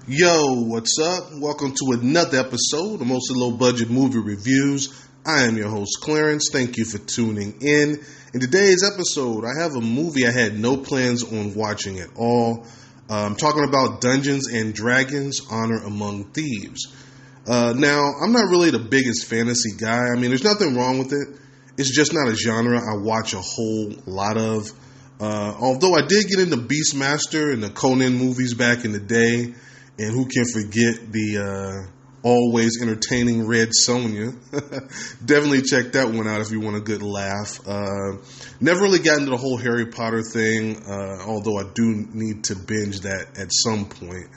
Yo, what's up? Welcome to another episode of Mostly Low Budget Movie Reviews. I am your host, Clarence. Thank you for tuning in. In today's episode, I have a movie I had no plans on watching at all. I'm talking about Dungeons and Dragons: Honor Among Thieves. Now, I'm not really the biggest fantasy guy. I mean, there's nothing wrong with it. It's just not a genre I watch a whole lot of. Although I did get into Beastmaster and the Conan movies back in the day. And who can forget the always entertaining Red Sonja? Definitely check that one out if you want a good laugh. Never really got into the whole Harry Potter thing, although I do need to binge that at some point.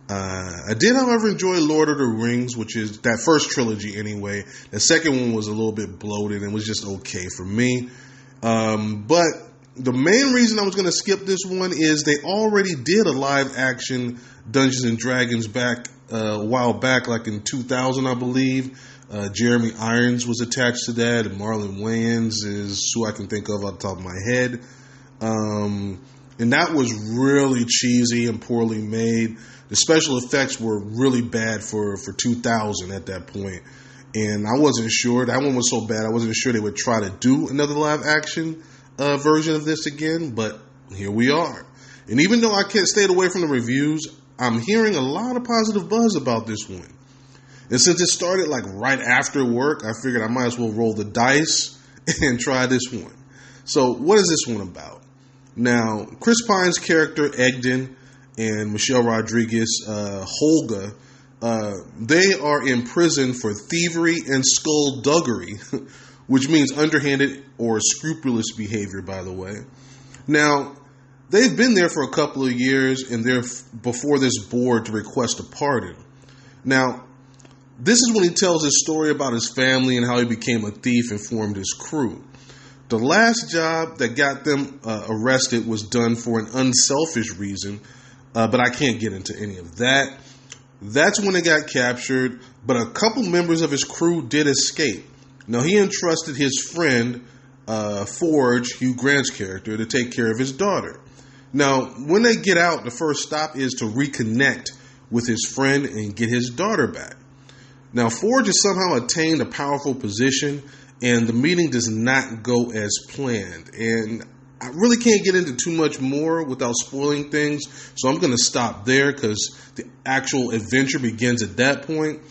I did, however, enjoy Lord of the Rings, which is that first trilogy anyway. The second one was a little bit bloated and was just okay for me. But the main reason I was going to skip this one is they already did a live action Dungeons and Dragons back a while back, like in 2000, I believe. Jeremy Irons was attached to that, and Marlon Wayans is who I can think of off the top of my head. And that was really cheesy and poorly made. The special effects were really bad for 2000 at that point. And I wasn't sure. That one was so bad, I wasn't sure they would try to do another live action version of this again, but here we are. And even though I can't stay away from the reviews, I'm hearing a lot of positive buzz about this one. And since it started like right after work, I figured I might as well roll the dice and try this one. So what is this one about? Now, Chris Pine's character Egdon and Michelle Rodriguez, Holga, they are in prison for thievery and skullduggery, which means underhanded or scrupulous behavior, by the way. Now, they've been there for a couple of years, and they're before this board to request a pardon. Now, this is when he tells his story about his family and how he became a thief and formed his crew. The last job that got them arrested was done for an unselfish reason, but I can't get into any of that. That's when they got captured, but a couple members of his crew did escape. Now, he entrusted his friend, Forge, Hugh Grant's character, to take care of his daughter. Now, when they get out, the first stop is to reconnect with his friend and get his daughter back. Now, Forge has somehow attained a powerful position, and the meeting does not go as planned. And I really can't get into too much more without spoiling things, so I'm going to stop there because the actual adventure begins at that point.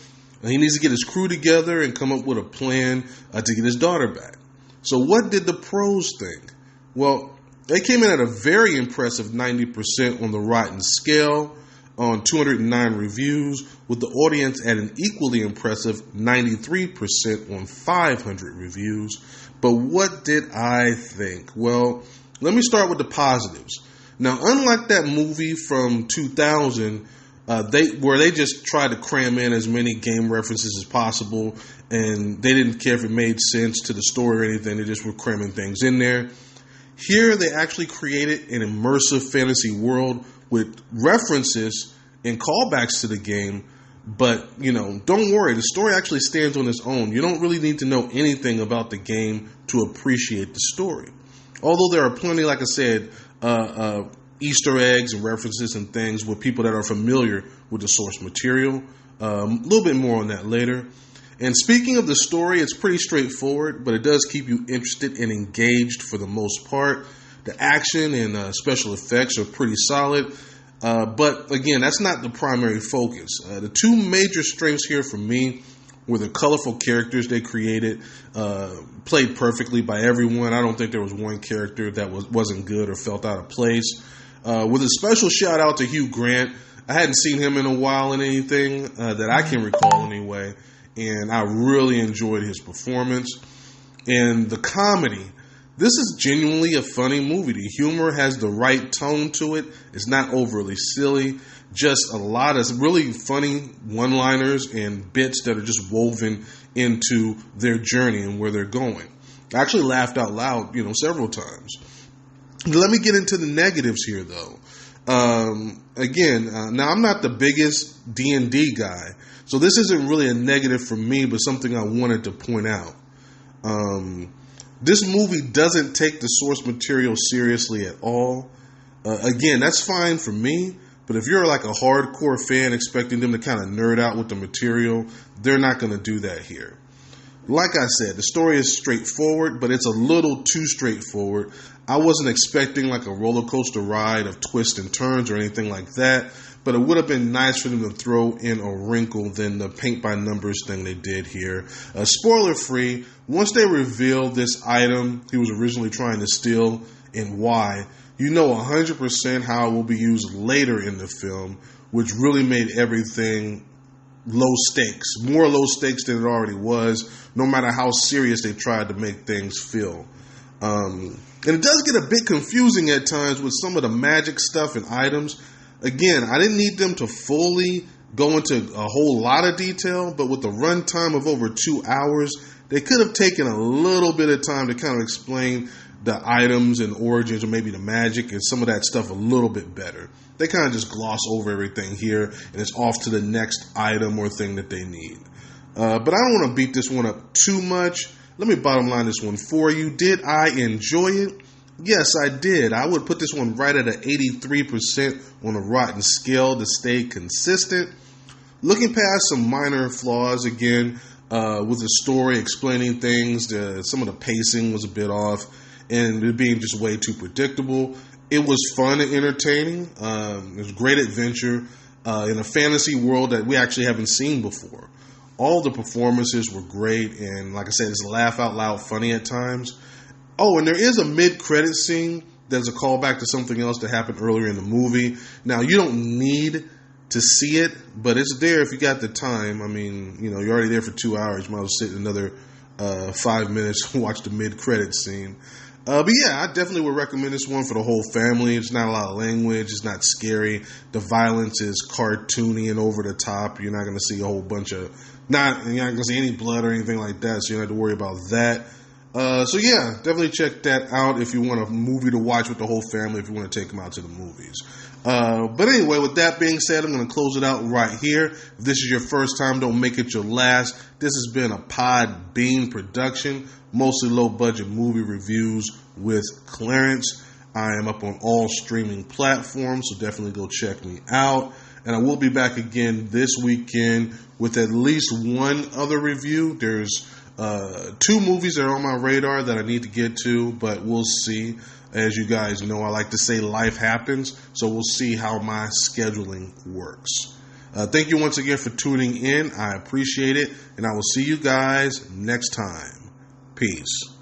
He needs to get his crew together and come up with a plan to get his daughter back. So what did the pros think? Well, they came in at a very impressive 90% on the Rotten scale on 209 reviews, with the audience at an equally impressive 93% on 500 reviews. But what did I think? Well, let me start with the positives. Now, unlike that movie from 2000, where they just tried to cram in as many game references as possible, and they didn't care if it made sense to the story or anything. They just were cramming things in there. Here, they actually created an immersive fantasy world with references and callbacks to the game. But, don't worry. The story actually stands on its own. You don't really need to know anything about the game to appreciate the story. Although there are plenty, like I said, Easter eggs and references and things with people that are familiar with the source material. A little bit more on that later. And speaking of the story, it's pretty straightforward, but it does keep you interested and engaged for the most part. The action and special effects are pretty solid. But again, that's not the primary focus. The two major strengths here for me were the colorful characters they created, played perfectly by everyone. I don't think there was one character that wasn't good or felt out of place. With a special shout out to Hugh Grant. I hadn't seen him in a while in anything that I can recall anyway, and I really enjoyed his performance. And the comedy, this is genuinely a funny movie. The humor has the right tone to it. It's not overly silly. Just a lot of really funny one-liners and bits that are just woven into their journey and where they're going. I actually laughed out loud, several times. Let me get into the negatives here, though. Now I'm not the biggest D&D guy, so this isn't really a negative for me, but something I wanted to point out. This movie doesn't take the source material seriously at all. Again, that's fine for me, But if you're like a hardcore fan expecting them to kind of nerd out with the material, they're not going to do that here. Like I said, the story is straightforward, but it's a little too straightforward. I wasn't expecting like a roller coaster ride of twists and turns or anything like that, but it would have been nice for them to throw in a wrinkle than the paint by numbers thing they did here. Spoiler free, once they reveal this item he was originally trying to steal and why, you know 100% how it will be used later in the film, which really made everything low stakes, more low stakes than it already was, no matter how serious they tried to make things feel. And it does get a bit confusing at times with some of the magic stuff and items. Again, I didn't need them to fully go into a whole lot of detail, but with the runtime of over 2 hours, they could have taken a little bit of time to kind of explain the items and origins or maybe the magic and some of that stuff a little bit better. They kind of just gloss over everything here and it's off to the next item or thing that they need. But I don't want to beat this one up too much. Let me bottom line this one for you. Did I enjoy it? Yes, I did. I would put this one right at an 83% on a rotten scale to stay consistent. Looking past some minor flaws again, with the story explaining things, some of the pacing was a bit off, and it being just way too predictable. It was fun and entertaining. It was a great adventure in a fantasy world that we actually haven't seen before. All the performances were great, and like I said, it's laugh out loud funny at times. Oh, and there is a mid-credit scene that's a callback to something else that happened earlier in the movie. Now, you don't need to see it, but it's there if you got the time. I mean, you know, you're already there for 2 hours. You might as well sit another 5 minutes and watch the mid-credit scene. But yeah, I definitely would recommend this one for the whole family. It's not a lot of language. It's not scary. The violence is cartoony and over the top. You're not going to see a whole bunch of... You're not going to see any blood or anything like that, so you don't have to worry about that. So yeah, definitely check that out if you want a movie to watch with the whole family, if you want to take them out to the movies. But anyway, with that being said, I'm going to close it out right here. If this is your first time, don't make it your last. This has been a Podbean production, mostly low-budget movie reviews with Clarence. I am up on all streaming platforms, so definitely go check me out. And I will be back again this weekend with at least one other review. There's 2 movies that are on my radar that I need to get to, but we'll see. As you guys know, I like to say life happens, so we'll see how my scheduling works. Thank you once again for tuning in. I appreciate it, and I will see you guys next time. Peace.